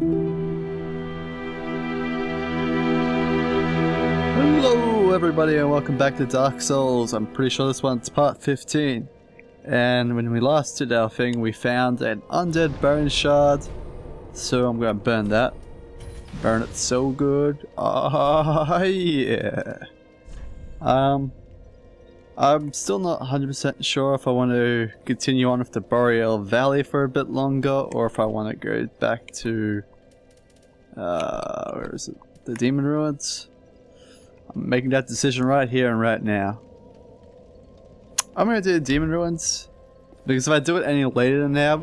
Hello everybody and welcome back to Dark Souls. I'm pretty sure this one's part 15. And when we last did our thing, we found an undead bone shard. So I'm gonna burn that. Burn it so good. Ah, yeah. I'm still not 100% sure if I want to continue on with the Boreal Valley for a bit longer, or if I want to go back to where is it? The Demon Ruins. I'm making that decision right here and right now. I'm gonna do the Demon Ruins because if I do it any later than now,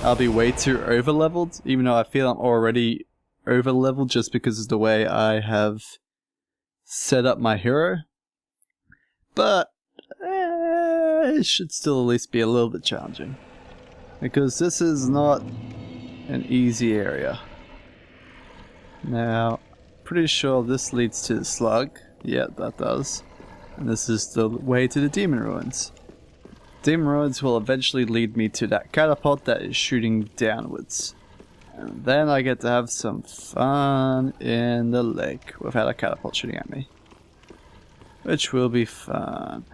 I'll be way too over leveled. Even though I feel I'm already over leveled just because of the way I have set up my hero. But it should still at least be a little bit challenging because this is not an easy area. Now, pretty sure this leads to the slug. Yeah, that does. And this is the way to the Demon Ruins. Demon Ruins will eventually lead me to that catapult that is shooting downwards. And then I get to have some fun in the lake without a catapult shooting at me. Which will be fun.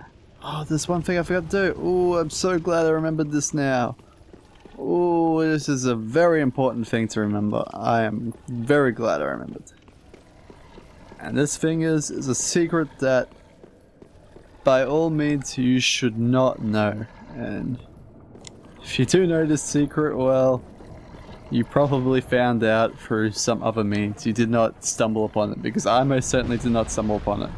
Oh, there's one thing I forgot to do. Oh, I'm so glad I remembered this now. Oh, this is a very important thing to remember. I am very glad I remembered. And this thing is a secret that by all means you should not know. And if you do know this secret, well, you probably found out through some other means. You did not stumble upon it, because I most certainly did not stumble upon it.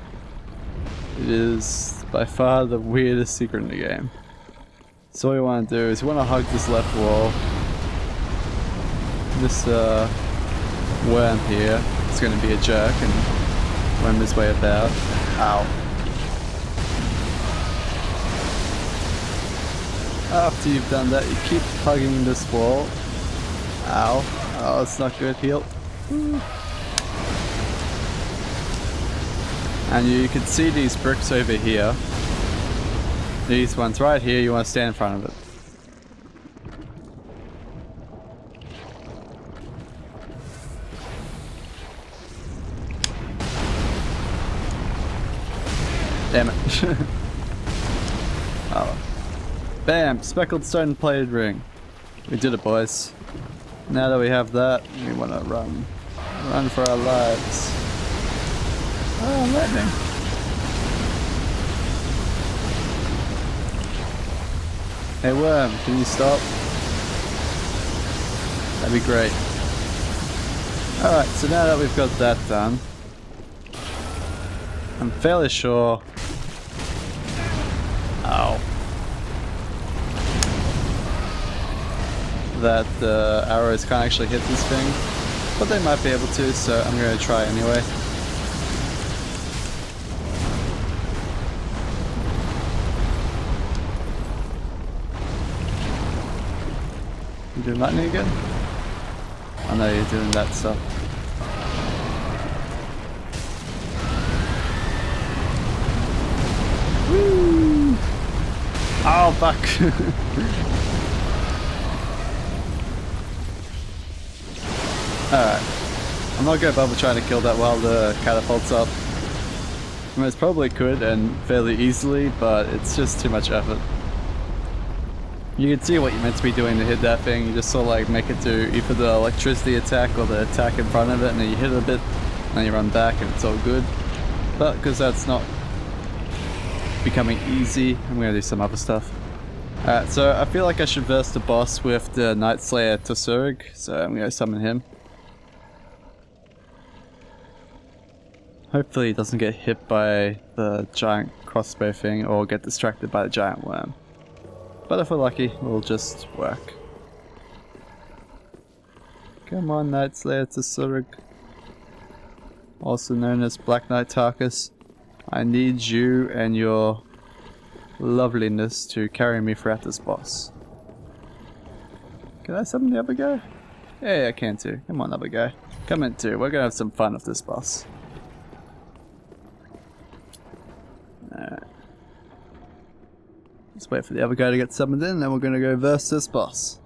It is by far the weirdest secret in the game. So what you want to do is you want to hug this left wall. This worm here is going to be a jerk and worm his way about. Ow. After you've done that, you keep hugging this wall. Ow. Oh, it's not good. Heal. And you can see these bricks over here. These ones right here, you want to stand in front of it. Damn it. Oh. Bam! Speckled stone plated ring. We did it, boys. Now that we have that, we want to run. Run for our lives. Oh, lightning. Hey worm, can you stop? That'd be great. Alright, so now that we've got that done, I'm fairly sure... Ow. That the arrows can't actually hit this thing, but they might be able to, so I'm going to try anyway. You doing lightning again? I know you're doing that stuff. Woo! Oh, fuck! Alright. I'm not going to bother trying to kill that while the catapult's up. I mean, it's probably could and fairly easily, but it's just too much effort. You can see what you're meant to be doing to hit that thing. You just sort of like make it do either the electricity attack or the attack in front of it, and then you hit it a bit, and then you run back and it's all good. But because that's not becoming easy, I'm going to do some other stuff. Alright, so I feel like I should verse the boss with the Night Slayer Tarkus, so I'm going to summon him. Hopefully he doesn't get hit by the giant crossbow thing or get distracted by the giant worm. But if we're lucky, we'll just work. Come on, Night Slayer Tarkus. Also known as Black Knight Tarkus. I need you and your loveliness to carry me throughout this boss. Can I summon the other guy? Yeah, I can too. Come on, other guy. Come in too. We're gonna have some fun with this boss. Alright. Let's wait for the other guy to get summoned in, and then we're gonna go verse this boss.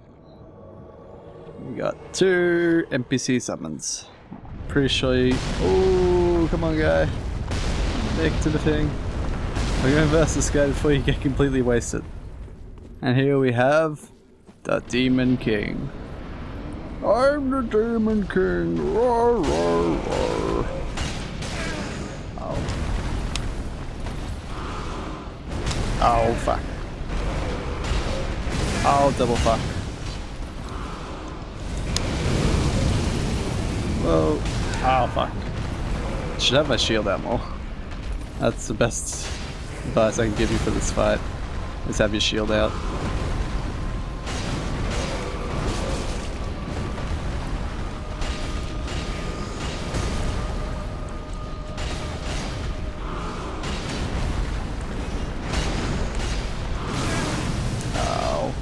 We got 2 NPC summons. Pretty sure you... Oh, come on guy. Make it to the thing. We're going to verse this guy before you get completely wasted. And here we have the Demon King. I'm the Demon King. Roar, roar, roar. Oh. Oh, fuck. Oh, double fuck. Whoa. Oh, fuck. Should have my shield out more. That's the best advice I can give you for this fight. Is have your shield out. Oh.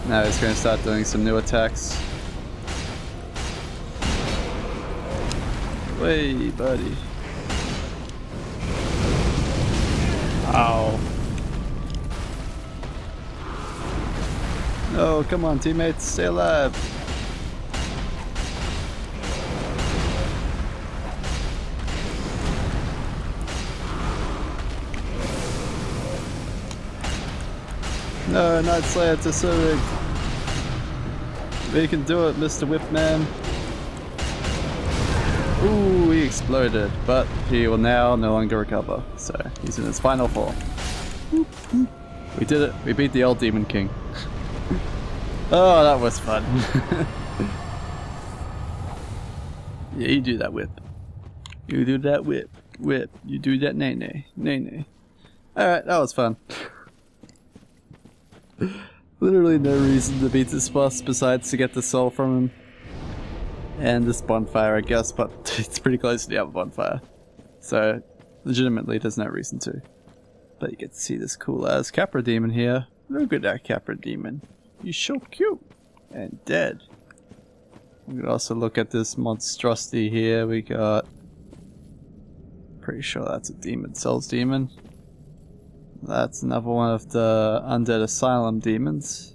Now he's going to start doing some new attacks. Way, buddy. Ow. No, come on, teammates, stay alive. No, not Slayer to Surik. We can do it, Mr. Whipman. Ooh, he exploded, but he will now no longer recover. So he's in his final form. We did it. We beat the old Demon King. Oh, that was fun. Yeah, you do that whip. You do that whip. Whip. You do that nay-nay. Nay-nay. Alright, that was fun. Literally no reason to beat this boss besides to get the soul from him. And this bonfire, I guess, but it's pretty close to the other bonfire. So, legitimately, there's no reason to. But you get to see this cool ass Capra Demon here. Look at that Capra Demon. He's so cute. And dead. We can also look at this monstrosity here. We got... Pretty sure that's a Demon Souls Demon. That's another one of the Undead Asylum demons.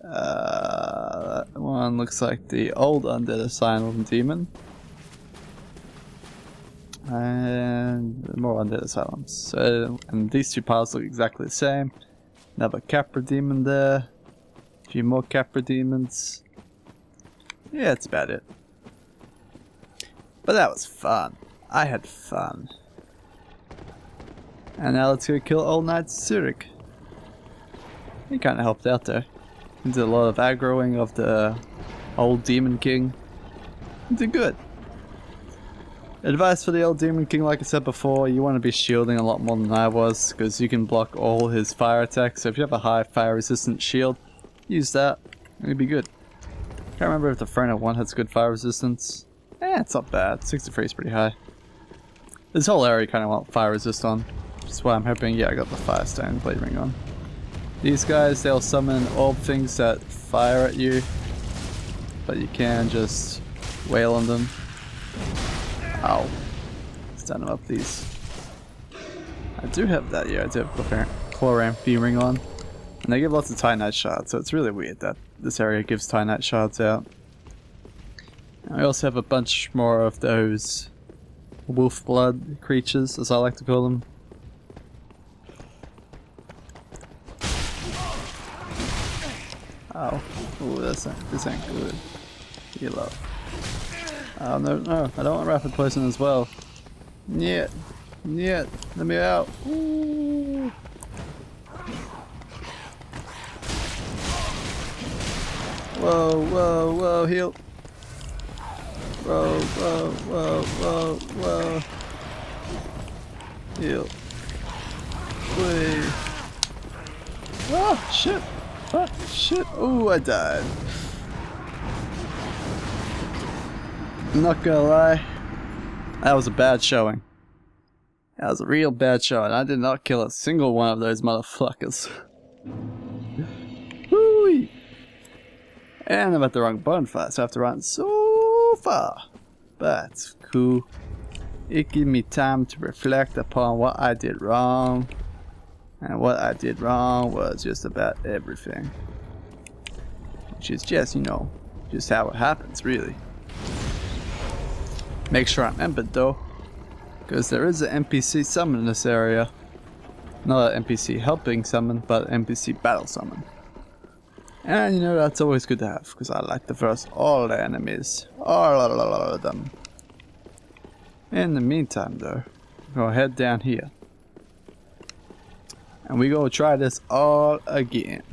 That one looks like the old Undead Asylum demon. And more Undead Asylums. So, and these two piles look exactly the same. Another Capra demon there. A few more Capra demons. Yeah, that's about it. But that was fun. I had fun. And now let's go kill Old Knight Zurich. He kinda helped out there. He did a lot of aggroing of the old Demon King. He did good. Advice for the old Demon King, like I said before, you want to be shielding a lot more than I was, because you can block all his fire attacks. So if you have a high fire resistant shield, use that. It'll be good. Can't remember if the Throne of 1 has good fire resistance. It's not bad. 63 is pretty high. This whole area kind of want fire resist on. That's why I'm hoping, yeah, I got the Firestone Blade Ring on. These guys, they'll summon orb things that fire at you, but you can just wail on them. Ow. Stun them up, these. I do have that, yeah, I do have Chloramphy Ring on. And they give lots of Titanite shards, so it's really weird that this area gives Titanite shards out. And I also have a bunch more of those wolf blood creatures, as I like to call them. Oh, ooh, this ain't good. Heal up. Oh no, I don't want rapid poison as well. Yeah, let me out. Ooh. Whoa, heal. Whoa. Heal. Wait. Oh, shit. Fuck, shit. Oh, I died. I'm not gonna lie. That was a bad showing. That was a real bad showing. I did not kill a single one of those motherfuckers. Woo! And I'm at the wrong bonfire, so I have to run so far. But it's cool. It gave me time to reflect upon what I did wrong. And what I did wrong was just about everything. Which is just, you know, just how it happens, really. Make sure I'm embedded though, because there is an NPC summon in this area. Not an NPC helping summon, but an NPC battle summon. And you know, that's always good to have, because I like to verse all the enemies. All of them. In the meantime though, we'll head down here. And we go try this all again.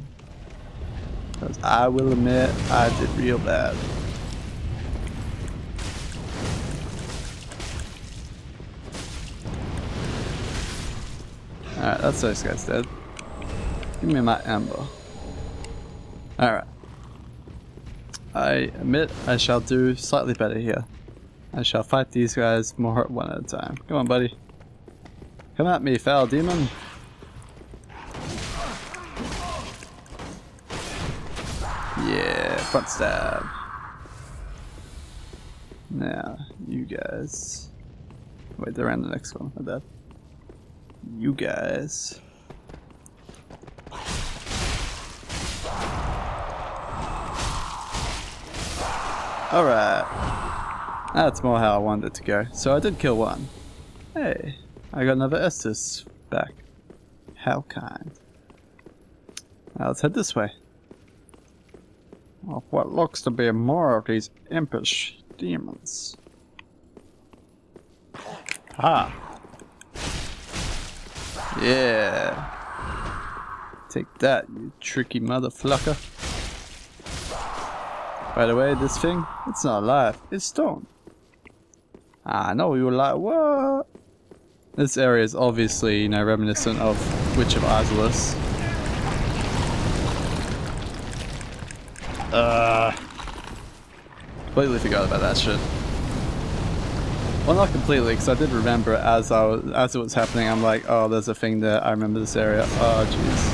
Because I will admit, I did real bad. Alright, that's those guys dead. Give me my amber. Alright. I admit I shall do slightly better here. I shall fight these guys more one at a time. Come on, buddy. Come at me, foul demon. Yeah, front stab. Now, you guys. Wait, they're on the next one. My bad. You guys. Alright. That's more how I wanted it to go. So I did kill one. Hey, I got another Estus back. How kind. Now let's head this way. Of what looks to be more of these impish demons. Ah. Yeah. Take that, you tricky motherfucker. By the way, this thing, it's not alive, it's stone. I know you were like, what? This area is obviously, you know, reminiscent of Witch of Isolus. Completely forgot about that shit. Well, not completely, because I did remember it as it was happening. I'm like, oh, there's a thing there. I remember this area. Oh, jeez.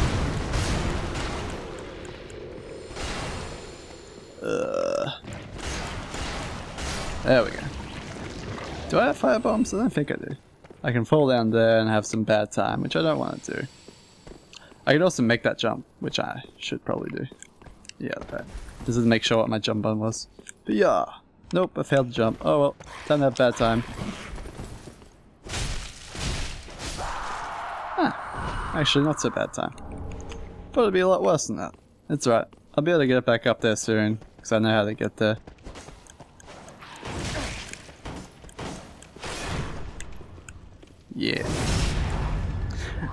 There we go. Do I have fire bombs? I don't think I do. I can fall down there and have some bad time, which I don't want to do. I could also make that jump, which I should probably do. Yeah, okay. This is to make sure what my jump button was. But yeah. Nope, I failed to jump. Oh well, time to have bad time. Ah, actually not so bad time. Thought it'd be a lot worse than that. It's alright. I'll be able to get back up there soon, because I know how to get there. Yeah.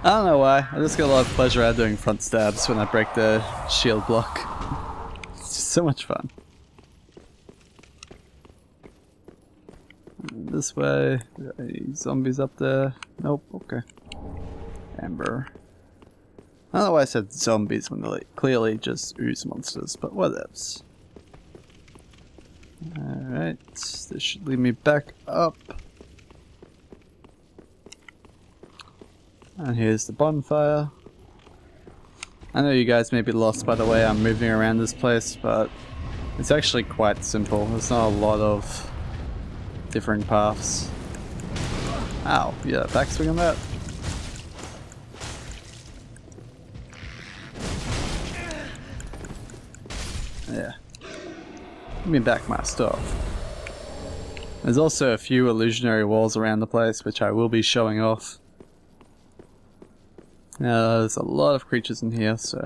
I don't know why, I just get a lot of pleasure out of doing front stabs when I break the shield block. It's just so much fun. This way. Any zombies up there? Nope, okay. Amber. I don't know why I said zombies when they're like clearly just ooze monsters, but whatevs. Alright, this should lead me back up. And here's the bonfire. I know you guys may be lost by the way I'm moving around this place, but it's actually quite simple. There's not a lot of differing paths. Ow, yeah, backswing on that. Yeah. Give me back my stuff. There's also a few illusionary walls around the place, which I will be showing off. Now, there's a lot of creatures in here, so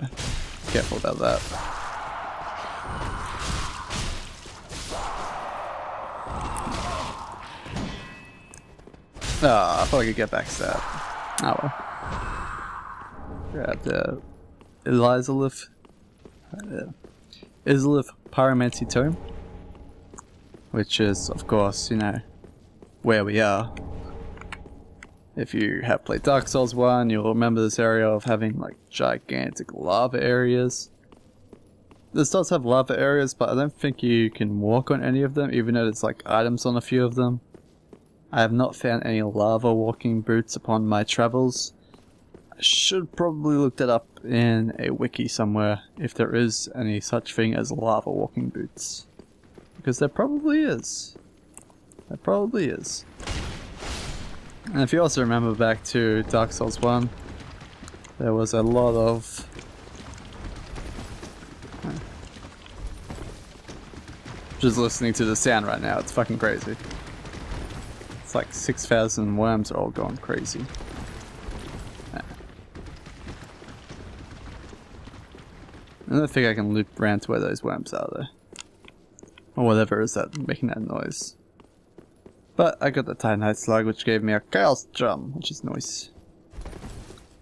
careful about that. Ah, I thought I could get backstabbed. Oh well. Grab the Islith Pyromancy Tome, which is, of course, you know, where we are. If you have played Dark Souls 1, you'll remember this area of having like gigantic lava areas. This does have lava areas, but I don't think you can walk on any of them, even though there's like items on a few of them. I have not found any lava walking boots upon my travels. I should probably look that up in a wiki somewhere, if there is any such thing as lava walking boots. Because there probably is. There probably is. And if you also remember back to Dark Souls 1, there was a lot of... Just listening to the sound right now, it's fucking crazy. It's like 6,000 worms are all going crazy. I don't think I can loop around to where those worms are though. Or whatever is that making that noise. But I got the Titanite slug, which gave me a chaos drum, which is nice.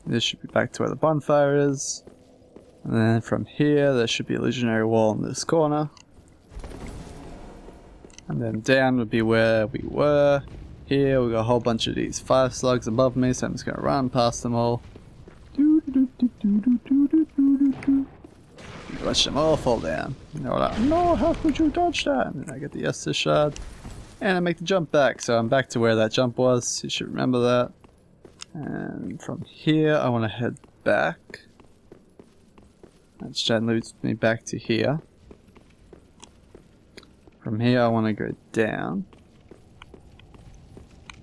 This should be back to where the bonfire is. And then from here, there should be a illusionary wall in this corner. And then down would be where we were. Here we got a whole bunch of these fire slugs above me, so I'm just gonna run past them all. Watch them all fall down. And they're all like, no, how could you dodge that? And then I get the Estus shard. And I make the jump back, so I'm back to where that jump was. You should remember that. And from here, I want to head back. That leads me back to here. From here, I want to go down.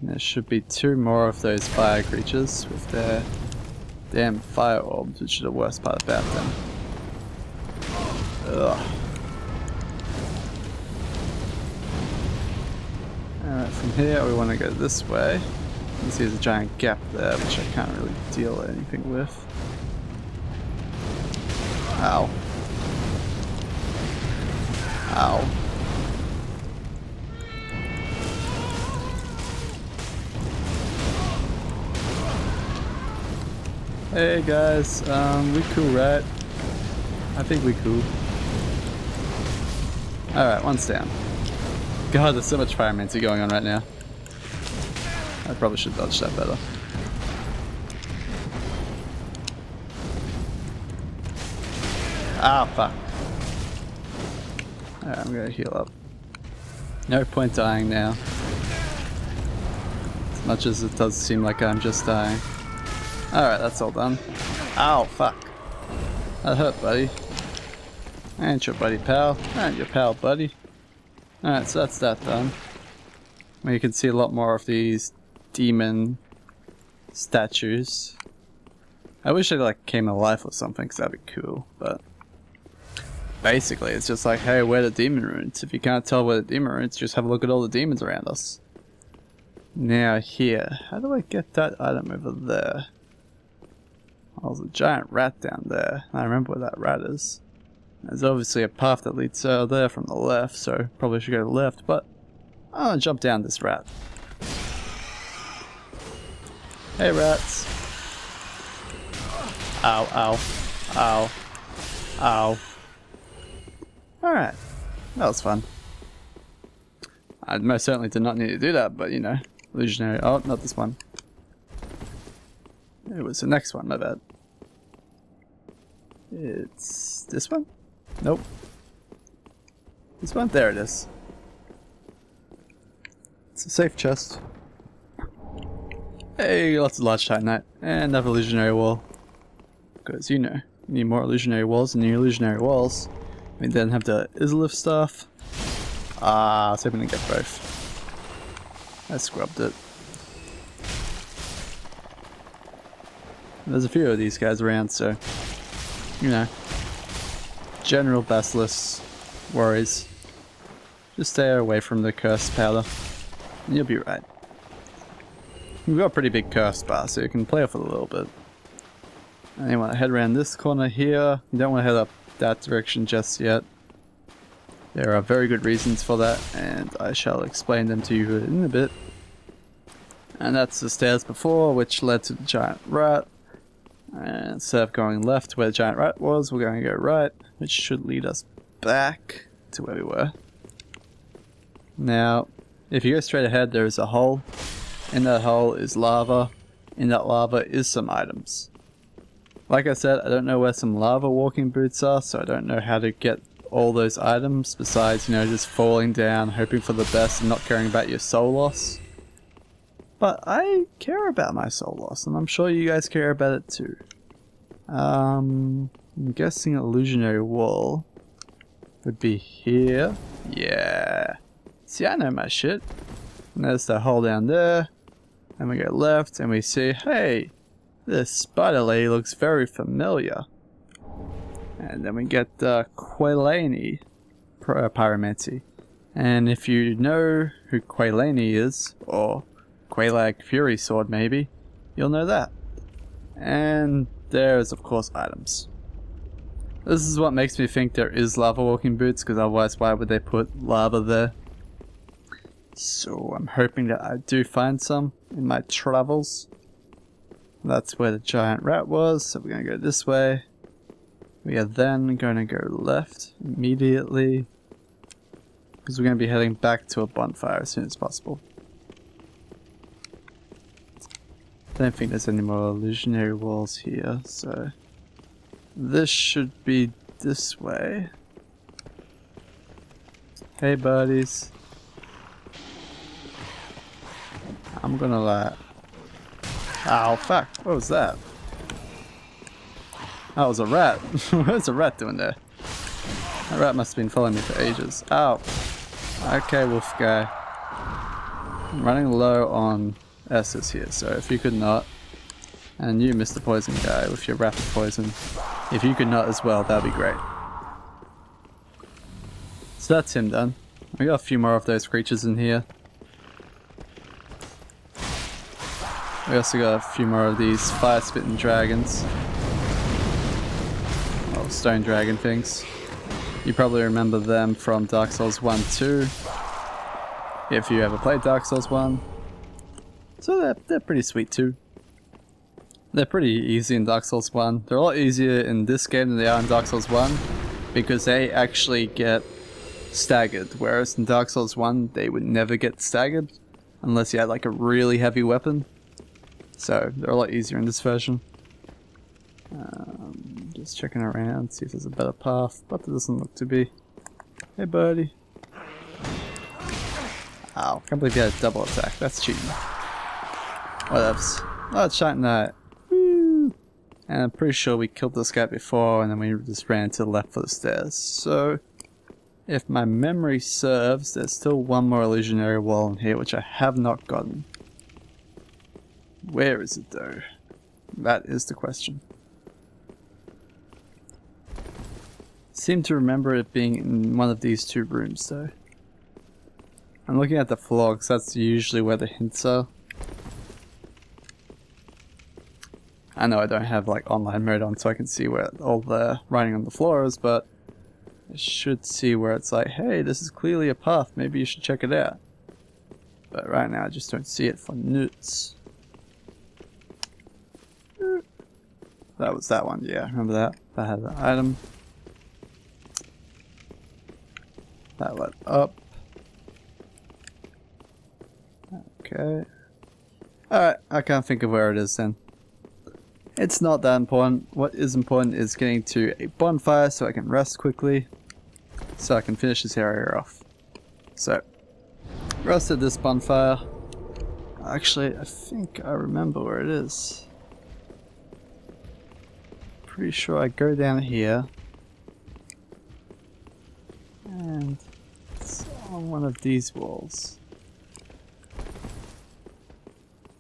And there should be 2 more of those fire creatures with their damn fire orbs, which is the worst part about them. Ugh. Alright, from here we want to go this way. You can see there's a giant gap there, which I can't really deal anything with. Ow. Ow. Hey guys, we cool, right? I think we cool. Alright, one's down. God, there's so much pyromancy going on right now. I probably should dodge that better. Ah, fuck. Alright, I'm gonna heal up. No point dying now. As much as it does seem like I'm just dying. Alright, that's all done. Ow, fuck. That hurt, buddy. Ain't your buddy, pal. Ain't your pal, buddy. Alright, so that's that done. Well, you can see a lot more of these demon statues. I wish they like came alive or something, because that'd be cool, but basically it's just like, hey, where are the demon runes? If you can't tell where the demon runes, just have a look at all the demons around us. Now here, how do I get that item over there? Oh, there's a giant rat down there. I remember where that rat is. There's obviously a path that leads there from the left, so probably should go to the left, but I'm gonna jump down this rat. Hey rats. Ow, ow, ow, ow. Alright, that was fun. I most certainly did not need to do that, but you know, illusionary. Oh, not this one. It was the next one, my bad. It's this one? Nope. This one? There it is. It's a safe chest. Hey, lots of large titanite. And another illusionary wall. Because, you know, you need more illusionary walls and new illusionary walls. We then have the Islif stuff. Ah, I was hoping to get both. I scrubbed it. There's a few of these guys around, so, you know, general basilisk worries. Just stay away from the cursed powder, and you'll be right. We've got a pretty big curse bar, so you can play off it a little bit. And you want to head around this corner here. You don't want to head up that direction just yet. There are very good reasons for that, and I shall explain them to you in a bit. And that's the stairs before, which led to the giant rat. And instead of going left where the giant rat was, we're going to go right, which should lead us back to where we were. Now, if you go straight ahead, there is a hole. In that hole is lava. In that lava is some items. Like I said, I don't know where some lava walking boots are, so I don't know how to get all those items, besides, you know, just falling down, hoping for the best and not caring about your soul loss. But I care about my soul loss, and I'm sure you guys care about it too. I'm guessing an illusionary wall would be here. Yeah. See, I know my shit. And there's the hole down there. And we go left, and we see, hey, This spider lady looks very familiar. And then we get Quailani Pyromancy. And if you know who Quailani is, or Quailag Fury Sword maybe, you'll know that. And there's of course items. This is what makes me think there is lava walking boots, because otherwise why would they put lava there? So I'm hoping that I do find some in my travels. That's where the giant rat was, so we're going to go this way. We are then going to go left immediately, because we're going to be heading back to a bonfire as soon as possible. I don't think there's any more illusionary walls here, so this should be this way. Hey buddies. I'm gonna lie. Ow, fuck. What was that? That was a rat. What's a rat doing there? That rat must have been following me for ages. Ow. Okay, wolf guy. I'm running low on S's here, so if you could not. And you, Mr. Poison guy, with your rapid poison. If you could not as well, that'd be great. So that's him done. We got a few more of those creatures in here. We also got a few more of these fire-spitting dragons. Oh, stone dragon things. You probably remember them from Dark Souls 1 2. If you ever played Dark Souls 1. So they're pretty sweet too. They're pretty easy in Dark Souls 1. They're a lot easier in this game than they are in Dark Souls 1. Because they actually get staggered. Whereas in Dark Souls 1 they would never get staggered. Unless you had like a really heavy weapon. So, they're a lot easier in this version. Just checking around, see if there's a better path, but there doesn't look to be. Hey buddy. Ow, can't believe you had a double attack, that's cheating. Whatevs. Oh, it's Shite Knight. Woo! And I'm pretty sure we killed this guy before and then we just ran to the left for the stairs. So, if my memory serves, there's still one more illusionary wall in here which I have not gotten. Where is it though? That is the question. Seem to remember it being in one of these two rooms though. I'm looking at the floor because that's usually where the hints are. I know I don't have like online mode on so I can see where all the writing on the floor is, but I should see where it's like, hey, this is clearly a path, maybe you should check it out. But right now I just don't see it for nuts. That was that one, yeah, remember that? That had the item. That led up. Okay. Alright, I can't think of where it is then. It's not that important. What is important is getting to a bonfire so I can rest quickly. So I can finish this area off. So, rest at this bonfire. Actually, I think I remember where it is. Pretty sure I go down here. And it's on one of these walls.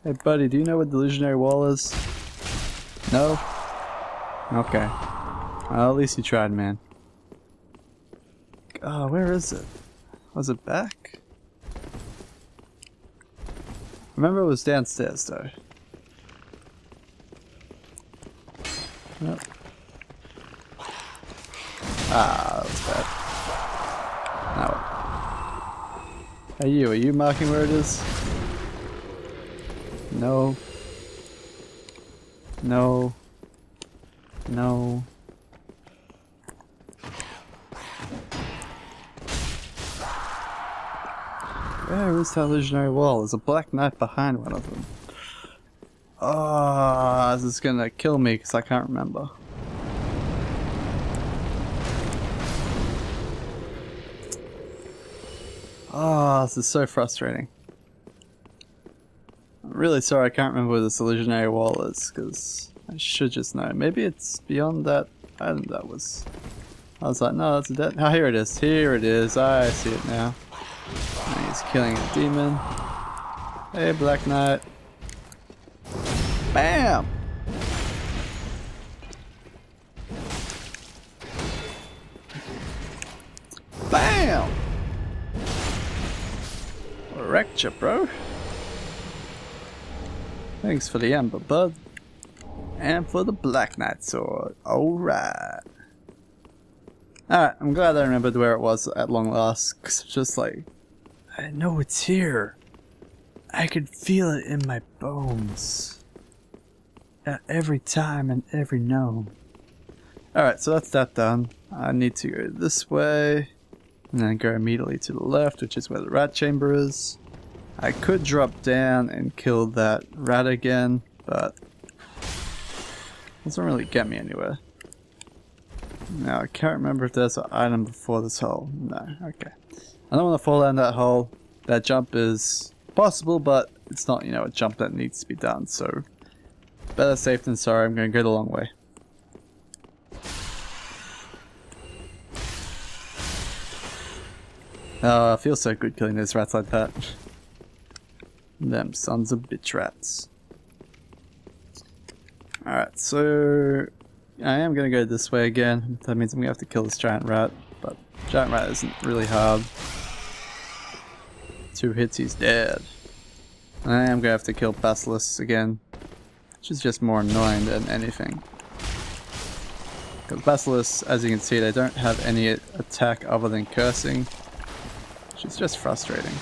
Hey buddy, do you know what the illusionary wall is? No? Okay. Well, at least you tried, man. Oh, where is it? Was it back? Remember it was downstairs though. Nope. Ah, that was bad. No. Hey you, are you marking where it is? No. No. No. Where is that illusionary wall? There's a black knight behind one of them. Oh, this is gonna kill me because I can't remember. Oh, this is so frustrating. I'm really sorry I can't remember where this illusionary wall is, because I should just know. Maybe it's beyond that item that was... I was like, no, that's a dead... Oh, here it is. Here it is. I see it now. And he's killing a demon. Hey, Black Knight. Bam! Bam! Wrecked ya, bro. Thanks for the amber, bud. And for the Black Knight sword. Alright. Alright, I'm glad I remembered where it was at long last. Cause it's just like, I know it's here. I could feel it in my bones. At every time and every gnome. Alright, so that's that done. I need to go this way. And then go immediately to the left, which is where the rat chamber is. I could drop down and kill that rat again, but it doesn't really get me anywhere. Now, I can't remember if there's an item before this hole. No, okay. I don't want to fall down that hole. That jump is possible, but it's not, you know, a jump that needs to be done, so better safe than sorry. I'm going to go the long way. Oh, it feels so good killing those rats like that. Them sons of bitch rats. Alright, so I am going to go this way again. That means I'm going to have to kill this giant rat, but giant rat isn't really hard. 2 hits, he's dead. I am going to have to kill Basilisk again, which is just more annoying than anything. Because Basilisk, as you can see, they don't have any attack other than cursing. Which is just frustrating.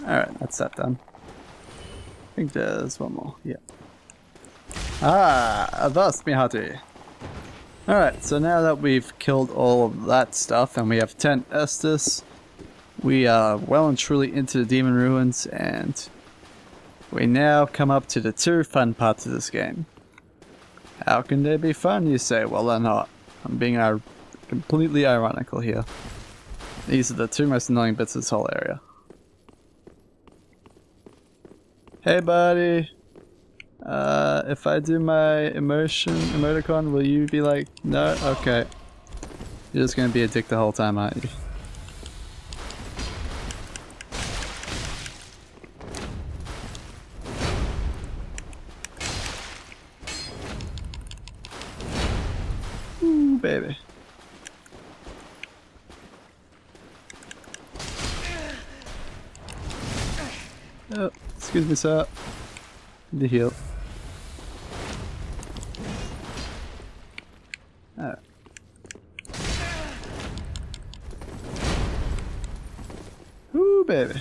Alright, that's that done. I think there's one more, yeah. Ah, avast mihati. Alright, so now that we've killed all of that stuff and we have 10 Estus, we are well and truly into the Demon Ruins, and we now come up to the 2 fun parts of this game. How can they be fun, you say? Well, they're not. I'm being completely ironical here. These are the 2 most annoying bits of this whole area. Hey buddy! If I do my emoticon, will you be like, no? Okay. You're just gonna be a dick the whole time, aren't you? Baby. Oh, excuse me, sir. Need to heal. Alright. Ooh, baby.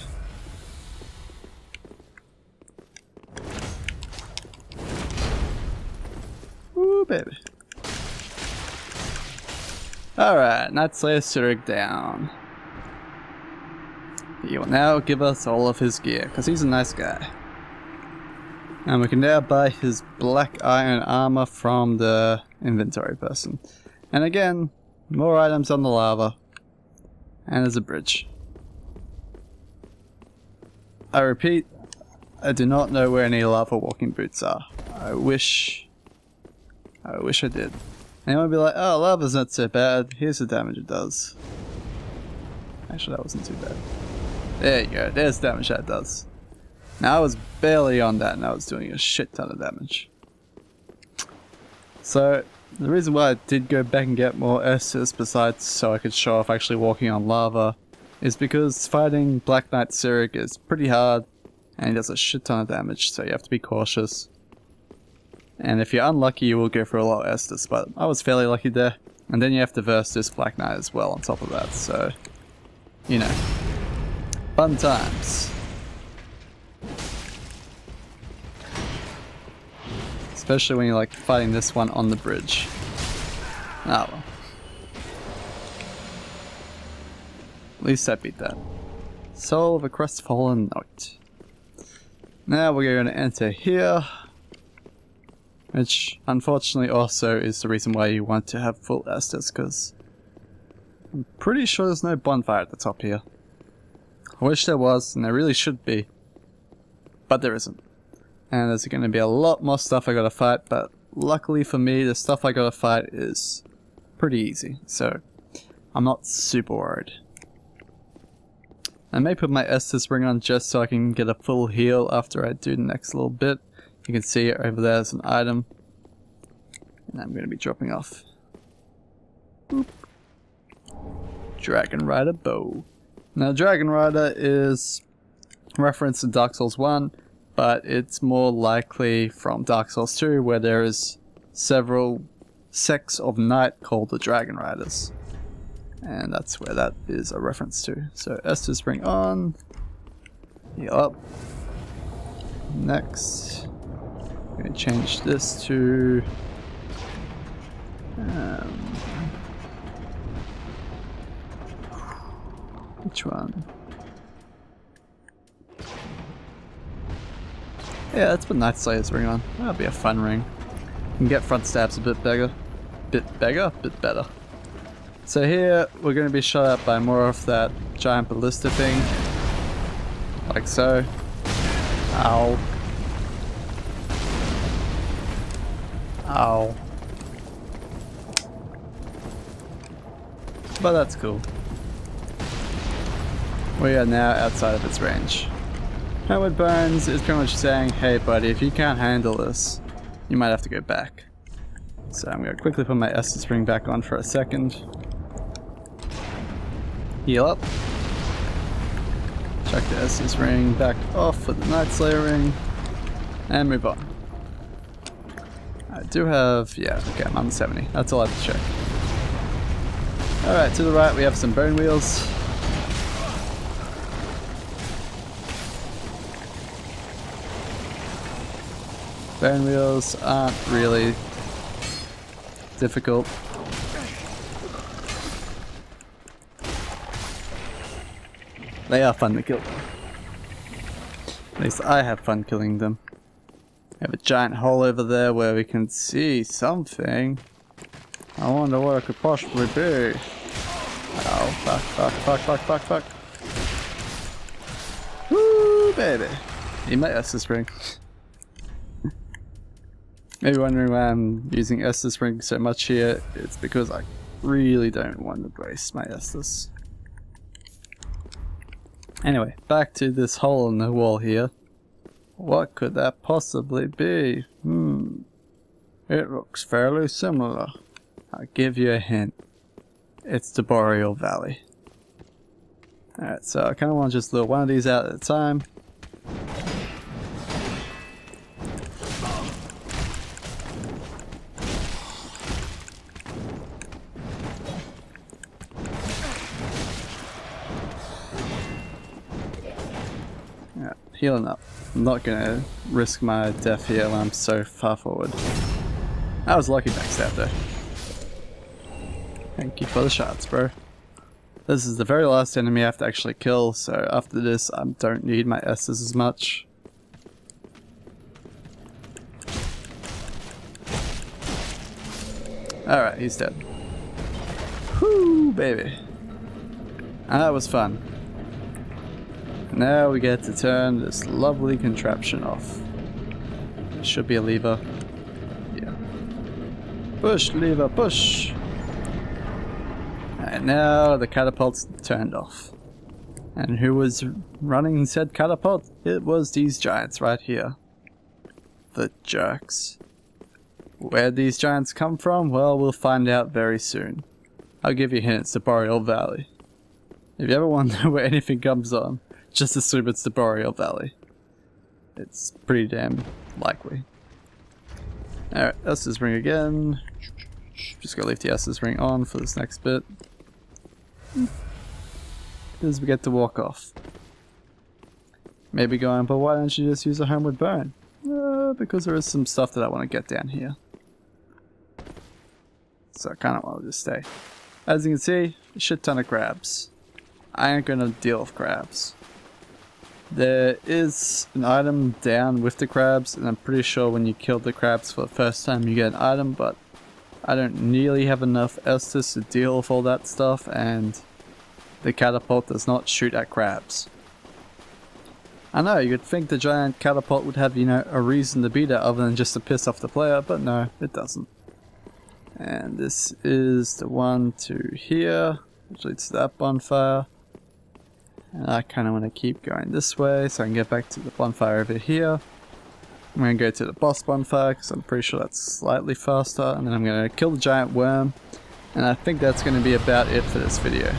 Ooh, baby. Alright, Night Slayer Surik down. He will now give us all of his gear, because he's a nice guy. And we can now buy his black iron armor from the inventory person. And again, more items on the lava. And there's a bridge. I repeat, I do not know where any lava walking boots are. I wish I did. And you might be like, oh, lava's not so bad. Here's the damage it does. Actually, that wasn't too bad. There you go. There's the damage that does. Now, I was barely on that, and I was doing a shit ton of damage. So, the reason why I did go back and get more Estus, besides so I could show off actually walking on lava, is because fighting Black Knight Surik is pretty hard, and he does a shit ton of damage, so you have to be cautious. And if you're unlucky, you will go for a lot of Estus, but I was fairly lucky there. And then you have to verse this Black Knight as well on top of that, so, you know, fun times. Especially when you're like fighting this one on the bridge. Ah well. At least I beat that. Soul of a Crestfallen Knight. Now we're going to enter here. Which, unfortunately, also is the reason why you want to have full Estus, because I'm pretty sure there's no bonfire at the top here. I wish there was, and there really should be, but there isn't. And there's going to be a lot more stuff I gotta fight, but luckily for me, the stuff I gotta fight is pretty easy, so I'm not super worried. I may put my Estus ring on just so I can get a full heal after I do the next little bit. You can see it over there as an item. And I'm going to be dropping off. Boop. Dragon Rider bow. Now Dragon Rider is reference to Dark Souls 1, but it's more likely from Dark Souls 2, where there is several sects of knight called the Dragon Riders. And that's where that is a reference to. So Estus ring on. Heal up. Next. I'm going to change this to... which one? Yeah, let's put Night Slayer's ring on. That'll be a fun ring. You can get front stabs a bit bigger. Bit better. So here, we're going to be shot at by more of that giant ballista thing. Like so. Ow. Ow. But that's cool. We are now outside of its range. Howard Bones is pretty much saying, hey buddy, if you can't handle this, you might have to go back. So I'm going to quickly put my Estus ring back on for a second. Heal up. Check the Estus ring back off for the Night Slayer ring. And move on. I do have, yeah, okay, I'm on 70. That's all I have to check. Alright, to the right we have some bone wheels. Bone wheels aren't really difficult. They are fun to kill. At least I have fun killing them. We have a giant hole over there where we can see something. I wonder what it could possibly be. Oh, fuck. Woo, baby. Need my Estus ring. Maybe wondering why I'm using Estus ring so much here. It's because I really don't want to waste my Estus. Anyway, back to this hole in the wall here. What could that possibly be? It looks fairly similar. I'll give you a hint. It's the Boreal Valley. Alright, so I kind of want to just lure one of these out at a time. Yeah, healing up. I'm not gonna risk my death here when I'm so far forward. I was lucky backstab though. Thank you for the shots, bro. This is the very last enemy I have to actually kill, so after this I don't need my Estus as much. Alright, he's dead. Whoo, baby. That was fun. Now we get to turn this lovely contraption off. Should be a lever. Yeah. Push, lever, push! And now the catapult's turned off. And who was running said catapult? It was these giants right here. The jerks. Where'd these giants come from? Well, we'll find out very soon. I'll give you hints, the Boreal Valley. If you ever wonder where anything comes on, just assume it's the Boreal Valley. It's pretty damn likely. Alright, Estus ring again. Just gotta leave the Estus ring on for this next bit. As we get to walk off. Maybe going, but why don't you just use a homeward burn? Because there is some stuff that I want to get down here. So I kind of want to just stay. As you can see, a shit ton of crabs. I ain't gonna deal with crabs. There is an item down with the crabs, and I'm pretty sure when you kill the crabs for the first time you get an item, but I don't nearly have enough Estus to deal with all that stuff, and the catapult does not shoot at crabs. I know, you'd think the giant catapult would have, you know, a reason to be there other than just to piss off the player, but no, it doesn't. And this is the one to here, which leads to that bonfire. And I kind of want to keep going this way so I can get back to the bonfire over here. I'm going to go to the boss bonfire because I'm pretty sure that's slightly faster. And then I'm going to kill the giant worm. And I think that's going to be about it for this video.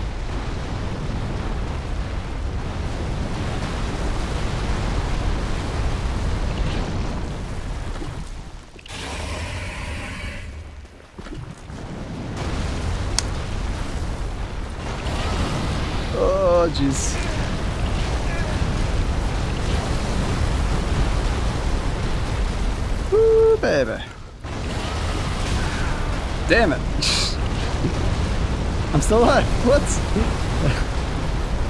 Oh, jeez. Woo, baby. Damn it. I'm still alive. What?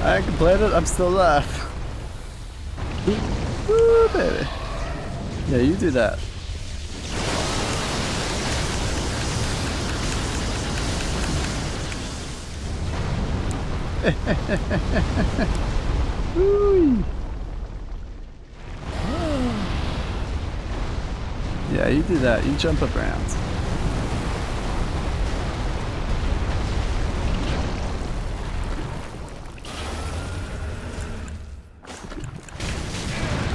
I completed it. I'm still alive. Woo, baby. Yeah, you do that. Woo. Yeah, you do that. You jump around.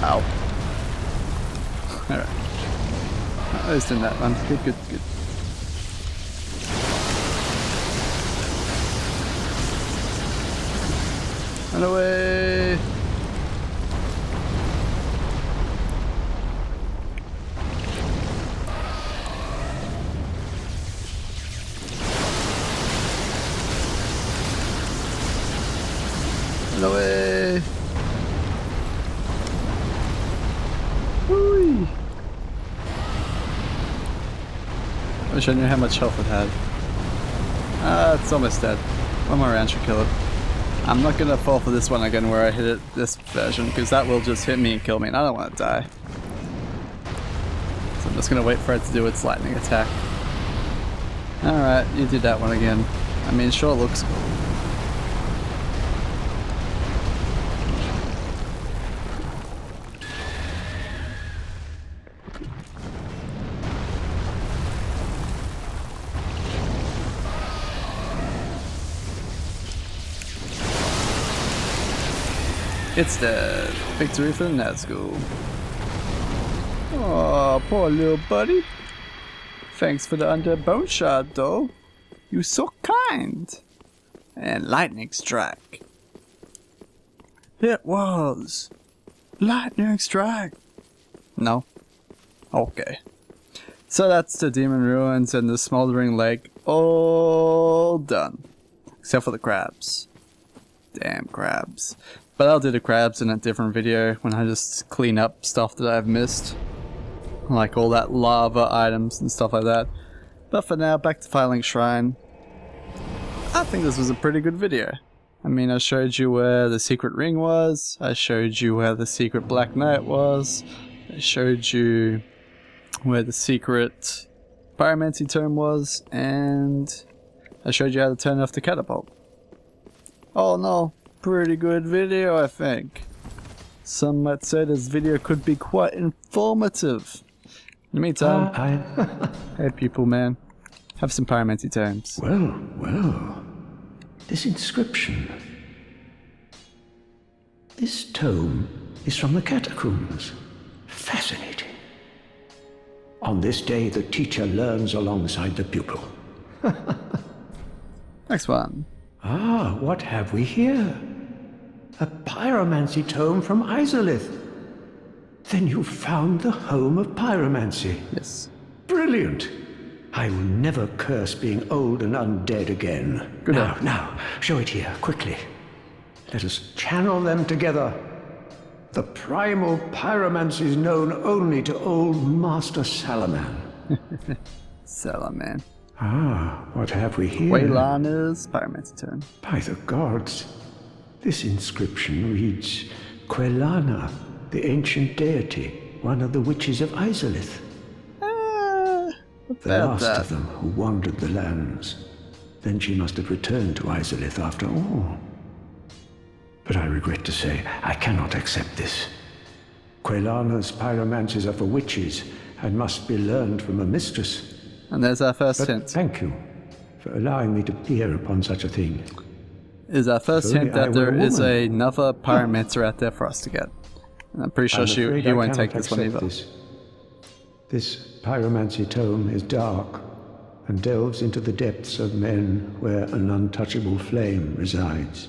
Ow. Alright. I was doing that one. Good, good, good. Run away! Run away! Whee! I wish I knew how much health it had. It's almost dead. One more round should kill it. I'm not gonna fall for this one again where I hit it this version, because that will just hit me and kill me and I don't want to die. So I'm just gonna wait for it to do its lightning attack. Alright, you did that one again. I mean, sure looks cool. It's dead. Victory for the Nazgul. Oh, poor little buddy. Thanks for the underbone shot, though. You so kind. And lightning strike. It was lightning strike. No. Okay. So that's the demon ruins and the smoldering lake all done, except for the crabs. Damn crabs. But I'll do the crabs in a different video when I just clean up stuff that I've missed. Like all that lava items and stuff like that. But for now, back to Firelink Shrine. I think this was a pretty good video. I mean, I showed you where the secret ring was. I showed you where the secret Black Knight was. I showed you where the secret Pyromancy Tome was. And I showed you how to turn off the catapult. Oh no. Pretty good video, I think. Some might say this video could be quite informative. In the meantime, hey people, man, have some pyromancy tomes. Well, well, this inscription. This tome is from the catacombs. Fascinating. On this day, the teacher learns alongside the pupil. Next one. Ah, what have we here? A pyromancy tome from Izalith. Then you found the home of pyromancy. Yes. Brilliant. I will never curse being old and undead again. Good now, show it here, quickly. Let us channel them together. The primal pyromancy is known only to old Master Salaman. Salaman. Ah, what have we here? Waylana's pyromancy tome. By the gods, this inscription reads, Quelana, the ancient deity, one of the witches of Izalith. The last of them who wandered the lands. Then she must have returned to Izalith after all. But I regret to say, I cannot accept this. Quelana's pyromancies are for witches and must be learned from a mistress. And there's our first But hint. thank you for allowing me to peer upon such a thing. is our first If only hint that I were there a is woman. another pyromancer out there for us to get. And I'm pretty sure I'm he afraid I won't take cannot this one accept either. This pyromancy tome is dark and delves into the depths of men where an untouchable flame resides.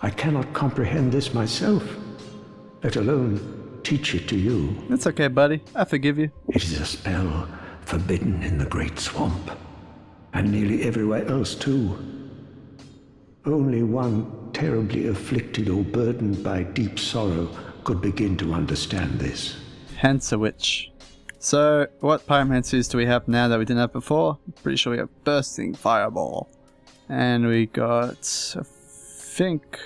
I cannot comprehend this myself, let alone teach it to you. It's okay, buddy. I forgive you. It is a spell forbidden in the Great Swamp, and nearly everywhere else too. Only one terribly afflicted or burdened by deep sorrow could begin to understand this. Hence a witch. So, what pyromancers do we have now that we didn't have before? Pretty sure we have Bursting Fireball. And we got, I think,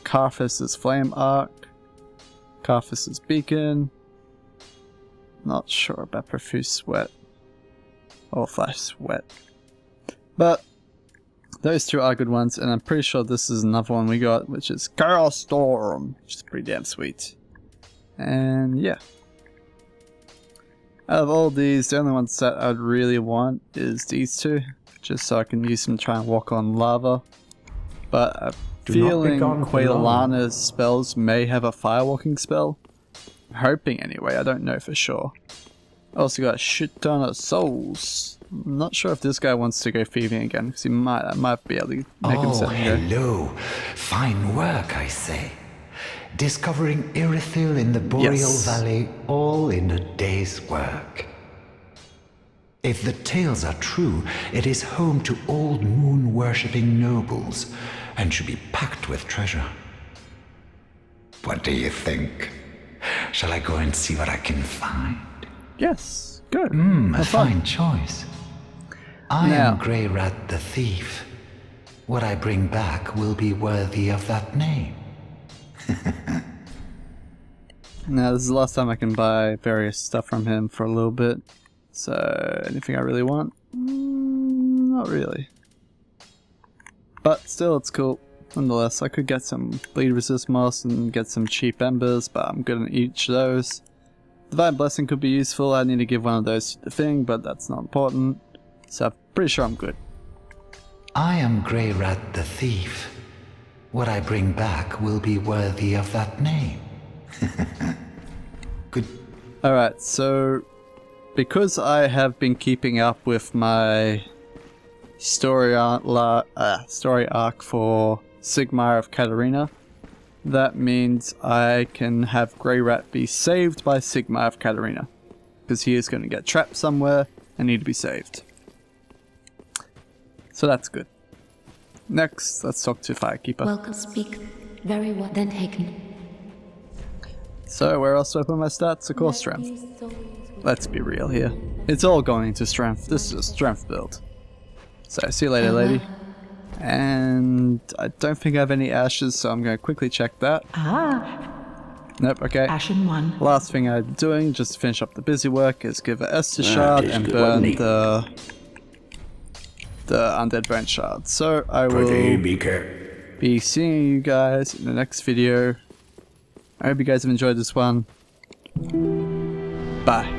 Karthus's Flame Arc, Karthus's Beacon. Not sure about Profuse Sweat or Flash Sweat. But those two are good ones, and I'm pretty sure this is another one we got, which is Chaos Storm, which is pretty damn sweet. And yeah. Out of all these, the only ones that I'd really want is these two, just so I can use them to try and walk on lava. But I'm feeling Quelana's spells may have a firewalking spell. I'm hoping anyway, I don't know for sure. I also got a shit ton of souls. I'm not sure if this guy wants to go thieving again, because I might be able to make him set and go. Hello. Fine work, I say. Discovering Irithyll in the Boreal Valley, all in a day's work. If the tales are true, it is home to old moon-worshipping nobles, and should be packed with treasure. What do you think? Shall I go and see what I can find? Yes, good. A fine choice. I am Grey Rat the Thief. What I bring back will be worthy of that name. Now, this is the last time I can buy various stuff from him for a little bit. So, anything I really want? Not really. But still, it's cool. Nonetheless, I could get some bleed resist moss and get some cheap embers, but I'm good on each of those. Divine Blessing could be useful. I need to give one of those to the thing, but that's not important. So, I'm pretty sure I'm good. I am Grey Rat the Thief. What I bring back will be worthy of that name. Good. Alright, so because I have been keeping up with my story arc for Sigmar of Katarina, that means I can have Grey Rat be saved by Sigmar of Katarina, because he is going to get trapped somewhere and need to be saved. So that's good. Next, let's talk to Firekeeper. Welcome, speak. Very well, then taken. So, where else do I put my stats? Of course, strength. Let's be real here. It's all going into strength. This is a strength build. So, see you later, lady. And I don't think I have any ashes, so I'm going to quickly check that. Nope, okay. Ashen 1. Last thing I'm doing, just to finish up the busy work, is give an Estus shard and burn the undead bone shard. So I will be seeing you guys in the next video. I hope you guys have enjoyed this one. Bye.